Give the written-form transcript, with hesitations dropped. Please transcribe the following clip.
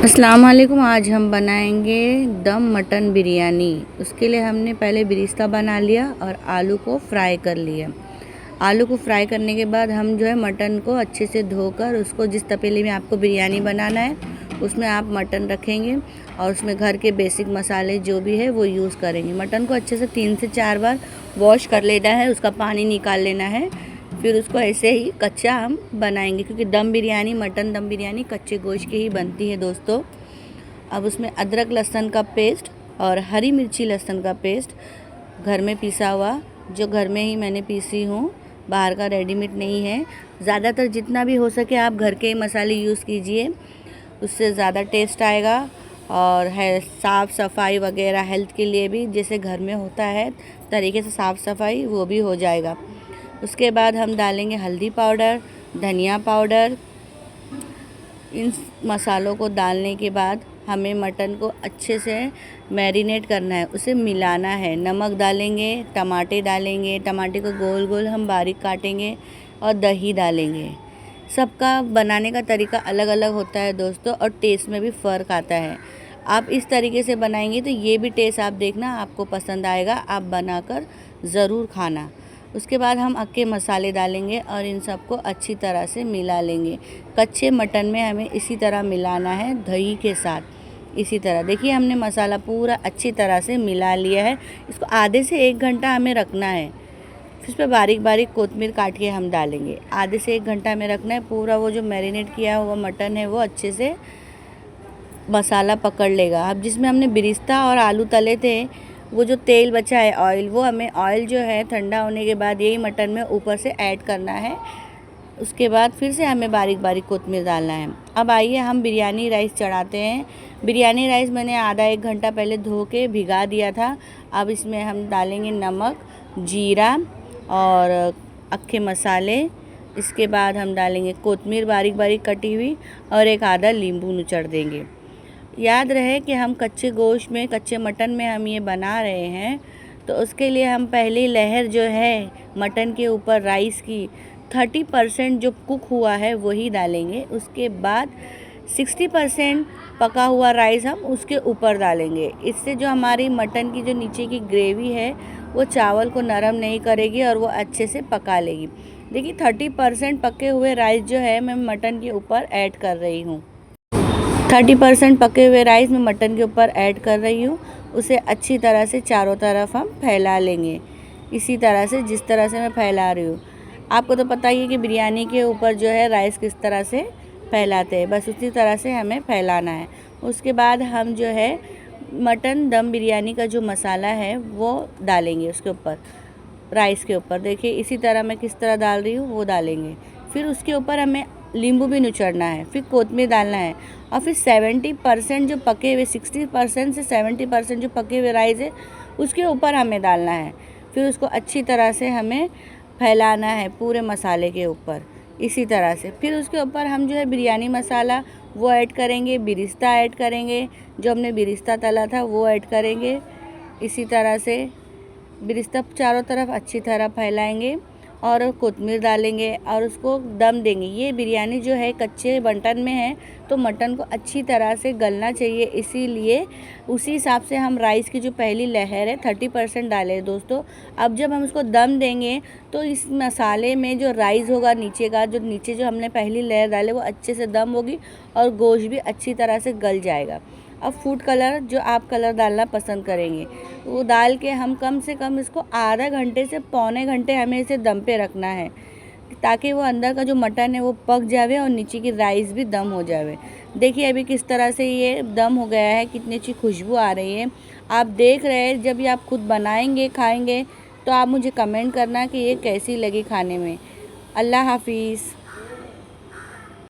अस्सलाम वालेकुम। आज हम बनाएंगे दम मटन बिरयानी। उसके लिए हमने पहले बिरिस्ता बना लिया और आलू को फ्राई कर लिया। आलू को फ्राई करने के बाद हम जो है मटन को अच्छे से धोकर उसको जिस तपेले में आपको बिरयानी बनाना है उसमें आप मटन रखेंगे और उसमें घर के बेसिक मसाले जो भी है वो यूज़ करेंगे। मटन को अच्छे से 3 से 4 बार वॉश कर लेना है, उसका पानी निकाल लेना है। फिर उसको ऐसे ही कच्चा हम बनाएंगे क्योंकि दम बिरयानी, मटन दम बिरयानी कच्चे गोश्त की ही बनती है दोस्तों। अब उसमें अदरक लहसुन का पेस्ट और हरी मिर्ची लहसुन का पेस्ट घर में पिसा हुआ, जो घर में ही मैंने पीसी हूँ, बाहर का रेडीमेड नहीं है। ज़्यादातर जितना भी हो सके आप घर के मसाले यूज़ कीजिए, उससे ज़्यादा टेस्ट आएगा और है साफ़ सफाई वगैरह हेल्थ के लिए भी जैसे घर में होता है तरीके से साफ़ सफाई वो भी हो जाएगा। उसके बाद हम डालेंगे हल्दी पाउडर, धनिया पाउडर। इन मसालों को डालने के बाद हमें मटन को अच्छे से मैरिनेट करना है, उसे मिलाना है। नमक डालेंगे, टमाटे डालेंगे, टमाटे को गोल गोल हम बारीक काटेंगे और दही डालेंगे। सबका बनाने का तरीका अलग अलग होता है दोस्तों और टेस्ट में भी फ़र्क आता है। आप इस तरीके से बनाएंगे तो ये भी टेस्ट आप देखना आपको पसंद आएगा, आप बनाकर ज़रूर खाना। उसके बाद हम अक्के मसाले डालेंगे और इन सबको अच्छी तरह से मिला लेंगे। कच्चे मटन में हमें इसी तरह मिलाना है दही के साथ। इसी तरह देखिए हमने मसाला पूरा अच्छी तरह से मिला लिया है। इसको आधे से 1 घंटा हमें रखना है। फिर इस पर बारीक बारीक कोतमीर काट के हम डालेंगे। आधे से 1 घंटा में रखना है। पूरा वो जो मैरिनेट किया हुआ मटन है वो अच्छे से मसाला पकड़ लेगा। अब जिसमें हमने बिरिस्ता और आलू तले थे, वो जो तेल बचा है ऑयल, वो हमें ऑयल जो है ठंडा होने के बाद यही मटन में ऊपर से ऐड करना है। उसके बाद फिर से हमें बारीक बारीक कोतमीर डालना है। अब आइए हम बिरयानी राइस चढ़ाते हैं। बिरयानी राइस मैंने आधा 1 घंटा पहले धो के भिगा दिया था। अब इसमें हम डालेंगे नमक, जीरा और अक्खे मसाले। इसके बाद हम डालेंगे कोतमीर बारीक बारीक कटी हुई और एक आधा नींबू निचोड़ देंगे। याद रहे कि हम कच्चे गोश्त में, कच्चे मटन में हम ये बना रहे हैं, तो उसके लिए हम पहली लहर जो है मटन के ऊपर राइस की 30% जो कुक हुआ है वही डालेंगे। उसके बाद 60% पका हुआ राइस हम उसके ऊपर डालेंगे। इससे जो हमारी मटन की जो नीचे की ग्रेवी है वो चावल को नरम नहीं करेगी और वो अच्छे से पका लेगी। देखिए 30% पके हुए राइस जो है मैं मटन के ऊपर ऐड कर रही हूँ। 30% पके हुए राइस में मटन के ऊपर ऐड कर रही हूँ। उसे अच्छी तरह से चारों तरफ हम फैला लेंगे, इसी तरह से जिस तरह से मैं फैला रही हूँ। आपको तो पता ही है कि बिरयानी के ऊपर जो है राइस किस तरह से फैलाते हैं, बस उसी तरह से हमें फैलाना है। उसके बाद हम जो है मटन दम बिरयानी का जो मसाला है वो डालेंगे उसके ऊपर, राइस के ऊपर। देखिए इसी तरह मैं किस तरह डाल रही हूँ वो डालेंगे। फिर उसके ऊपर हमें नींबू भी निचोड़ना है, फिर कोतमीर डालना है और फिर 70% जो पके हुए, 60% से 70% जो पके हुए राइस है उसके ऊपर हमें डालना है। फिर उसको अच्छी तरह से हमें फैलाना है पूरे मसाले के ऊपर, इसी तरह से। फिर उसके ऊपर हम जो है बिरयानी मसाला वो ऐड करेंगे, बिरिस्ता ऐड करेंगे, जो हमने बिरिस्ता तला था वो ऐड करेंगे। इसी तरह से बिरिस्ता चारों तरफ अच्छी तरह फैलाएंगे और कोतमीर डालेंगे और उसको दम देंगे। ये बिरयानी जो है कच्चे मटन में है तो मटन को अच्छी तरह से गलना चाहिए, इसीलिए उसी हिसाब से हम राइस की जो पहली लहर है 30% डाले दोस्तों। अब जब हम उसको दम देंगे तो इस मसाले में जो राइस होगा नीचे का, जो नीचे जो हमने पहली लहर डाले वो अच्छे से दम होगी और गोश्त भी अच्छी तरह से गल जाएगा। अब फूड कलर जो आप कलर डालना पसंद करेंगे वो डाल के हम कम से कम इसको आधा घंटे से पौने घंटे हमें इसे दम पे रखना है, ताकि वो अंदर का जो मटन है वो पक जावे और नीचे की राइस भी दम हो जावे। देखिए अभी किस तरह से ये दम हो गया है, कितनी अच्छी खुशबू आ रही है। आप देख रहे हैं, जब ये आप खुद बनाएंगे खाएंगे तो आप मुझे कमेंट करना कि ये कैसी लगी खाने में। अल्लाह हाफिज़।